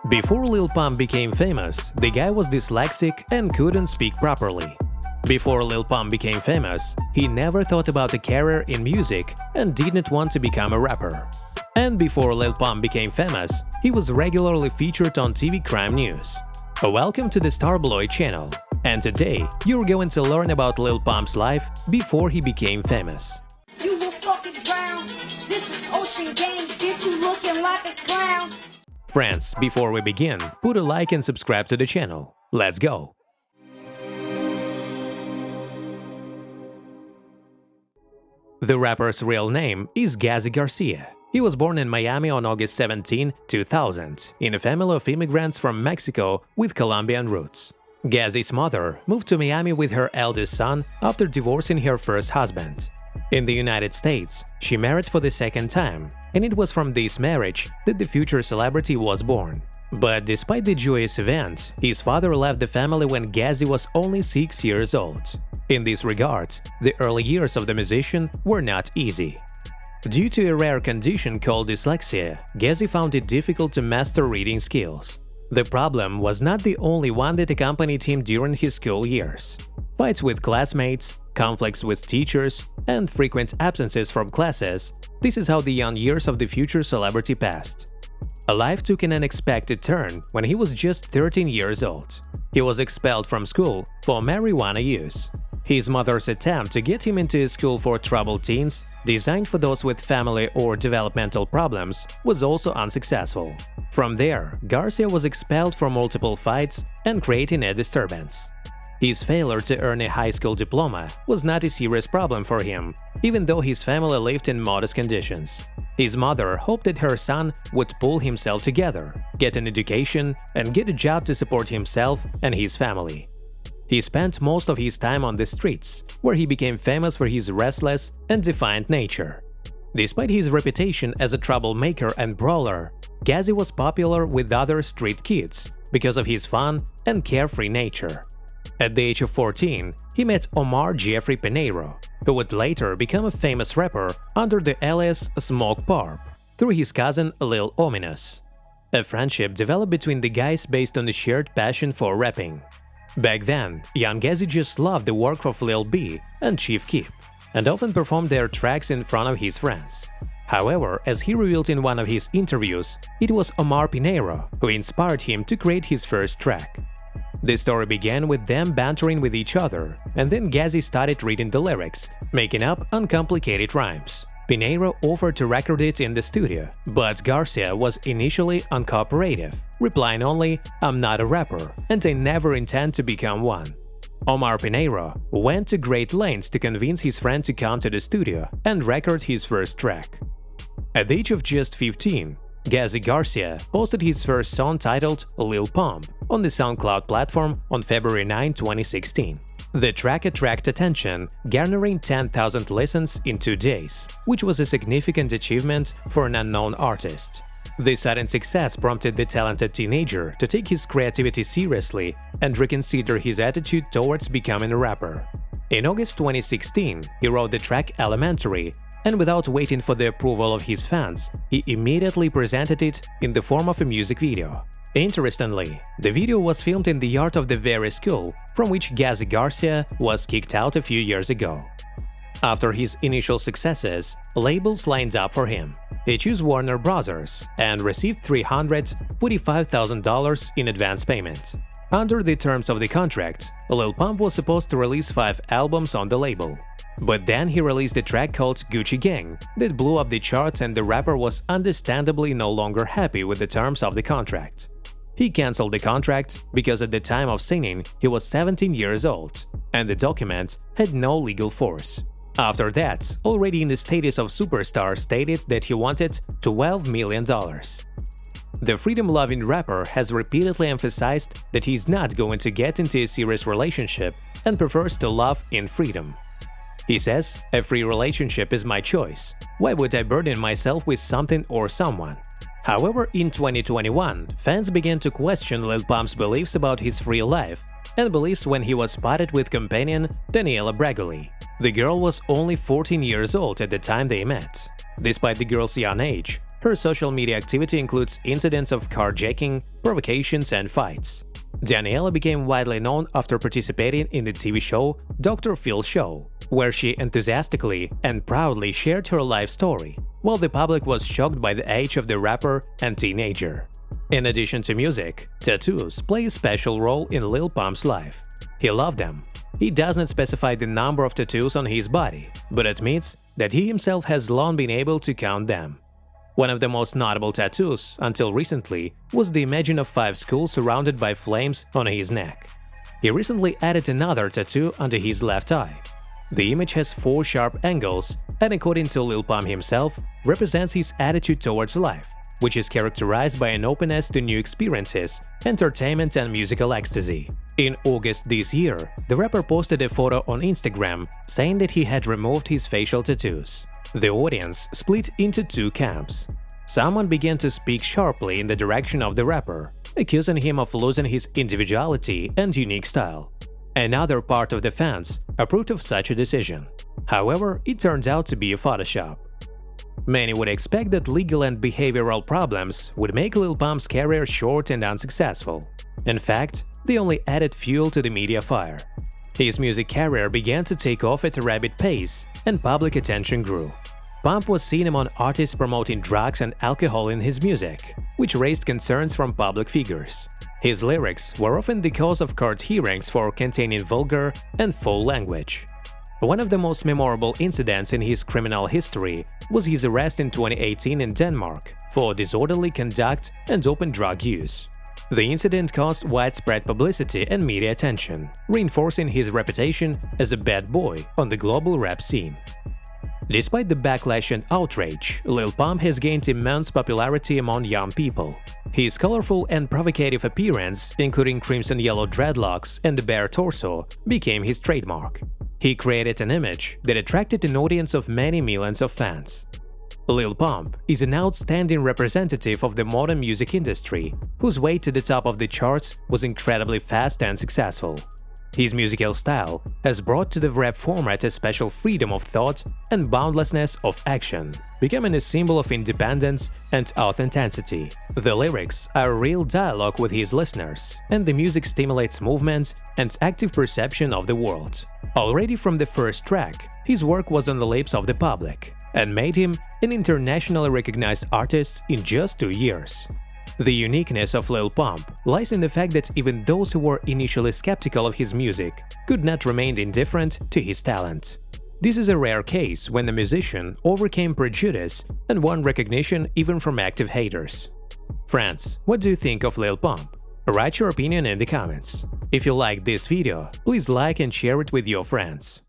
Before Lil Pump became famous, the guy was dyslexic and couldn't speak properly. Before Lil Pump became famous, he never thought about a career in music and didn't want to become a rapper. And before Lil Pump became famous, he was regularly featured on TV crime news. Welcome to the Starbloid channel, and today you're going to learn about Lil Pump's life before he became famous. You will fucking drown. This is Ocean Game, bitch, you looking like a clown. Friends, before we begin, put a like and subscribe to the channel. Let's go! The rapper's real name is Gazi Garcia. He was born in Miami on August 17, 2000, in a family of immigrants from Mexico with Colombian roots. Gazi's mother moved to Miami with her eldest son after divorcing her first husband. In the United States, she married for the second time, and it was from this marriage that the future celebrity was born. But despite the joyous event, his father left the family when Gazi was only 6 years old. In this regard, the early years of the musician were not easy. Due to a rare condition called dyslexia, Gazi found it difficult to master reading skills. The problem was not the only one that accompanied him during his school years. Fights with classmates, conflicts with teachers, and frequent absences from classes – this is how the young years of the future celebrity passed. Life took an unexpected turn when he was just 13 years old. He was expelled from school for marijuana use. His mother's attempt to get him into a school for troubled teens, designed for those with family or developmental problems, was also unsuccessful. From there, Garcia was expelled for multiple fights and creating a disturbance. His failure to earn a high school diploma was not a serious problem for him, even though his family lived in modest conditions. His mother hoped that her son would pull himself together, get an education, and get a job to support himself and his family. He spent most of his time on the streets, where he became famous for his restless and defiant nature. Despite his reputation as a troublemaker and brawler, Gazi was popular with other street kids because of his fun and carefree nature. At the age of 14, he met Omar Jeffrey Pinheiro, who would later become a famous rapper under the alias Smoke Parp, through his cousin Lil Ominous. A friendship developed between the guys based on a shared passion for rapping. Back then, young Gazi just loved the work of Lil B and Chief Keef, and often performed their tracks in front of his friends. However, as he revealed in one of his interviews, it was Omar Pinheiro who inspired him to create his first track. The story began with them bantering with each other, and then Gazi started reading the lyrics, making up uncomplicated rhymes. Pinheiro offered to record it in the studio, but Garcia was initially uncooperative, replying only, "I'm not a rapper, and I never intend to become one." Omar Pinheiro went to great lengths to convince his friend to come to the studio and record his first track. At the age of just 15, Gazi Garcia posted his first song titled Lil Pump on the SoundCloud platform on February 9, 2016. The track attracted attention, garnering 10,000 listens in 2 days, which was a significant achievement for an unknown artist. This sudden success prompted the talented teenager to take his creativity seriously and reconsider his attitude towards becoming a rapper. In August 2016, he wrote the track Elementary, and without waiting for the approval of his fans, he immediately presented it in the form of a music video. Interestingly, the video was filmed in the yard of the very school from which Gazi Garcia was kicked out a few years ago. After his initial successes, labels lined up for him. He chose Warner Bros. And received $345,000 in advance payment. Under the terms of the contract, Lil Pump was supposed to release 5 albums on the label. But then he released a track called Gucci Gang that blew up the charts, and the rapper was understandably no longer happy with the terms of the contract. He cancelled the contract because at the time of signing he was 17 years old, and the document had no legal force. After that, already in the status of superstar, stated that he wanted $12 million. The freedom-loving rapper has repeatedly emphasized that he's not going to get into a serious relationship and prefers to love in freedom. He says, "A free relationship is my choice. Why would I burden myself with something or someone?" However, in 2021, fans began to question Lil Pump's beliefs about his free life and beliefs when he was spotted with companion Daniela Bregoli. The girl was only 14 years old at the time they met. Despite the girl's young age, Her social media activity includes incidents of carjacking, provocations, and fights. Daniela became widely known after participating in the TV show Dr. Phil's Show, where she enthusiastically and proudly shared her life story, while the public was shocked by the age of the rapper and teenager. In addition to music, tattoos play a special role in Lil Pump's life. He loved them. He does not specify the number of tattoos on his body, but admits that he himself has long been able to count them. One of the most notable tattoos, until recently, was the image of 5 skulls surrounded by flames on his neck. He recently added another tattoo under his left eye. The image has 4 sharp angles and, according to Lil Pump himself, represents his attitude towards life, which is characterized by an openness to new experiences, entertainment, and musical ecstasy. In August this year, the rapper posted a photo on Instagram saying that he had removed his facial tattoos. The audience split into 2 camps. Someone began to speak sharply in the direction of the rapper, accusing him of losing his individuality and unique style. Another part of the fans approved of such a decision. However, it turns out to be a Photoshop. Many would expect that legal and behavioral problems would make Lil Pump's career short and unsuccessful. In fact, they only added fuel to the media fire. His music career began to take off at a rapid pace, and public attention grew. Pump was seen among artists promoting drugs and alcohol in his music, which raised concerns from public figures. His lyrics were often the cause of court hearings for containing vulgar and foul language. One of the most memorable incidents in his criminal history was his arrest in 2018 in Denmark for disorderly conduct and open drug use. The incident caused widespread publicity and media attention, reinforcing his reputation as a bad boy on the global rap scene. Despite the backlash and outrage, Lil Pump has gained immense popularity among young people. His colorful and provocative appearance, including crimson yellow dreadlocks and the bare torso, became his trademark. He created an image that attracted an audience of many millions of fans. Lil Pump is an outstanding representative of the modern music industry, whose way to the top of the charts was incredibly fast and successful. His musical style has brought to the rap format a special freedom of thought and boundlessness of action, becoming a symbol of independence and authenticity. The lyrics are real dialogue with his listeners, and the music stimulates movement and active perception of the world. Already from the first track, his work was on the lips of the public and made him an internationally recognized artist in just 2 years. The uniqueness of Lil Pump lies in the fact that even those who were initially skeptical of his music could not remain indifferent to his talent. This is a rare case when the musician overcame prejudice and won recognition even from active haters. Friends, what do you think of Lil Pump? Write your opinion in the comments. If you liked this video, please like and share it with your friends.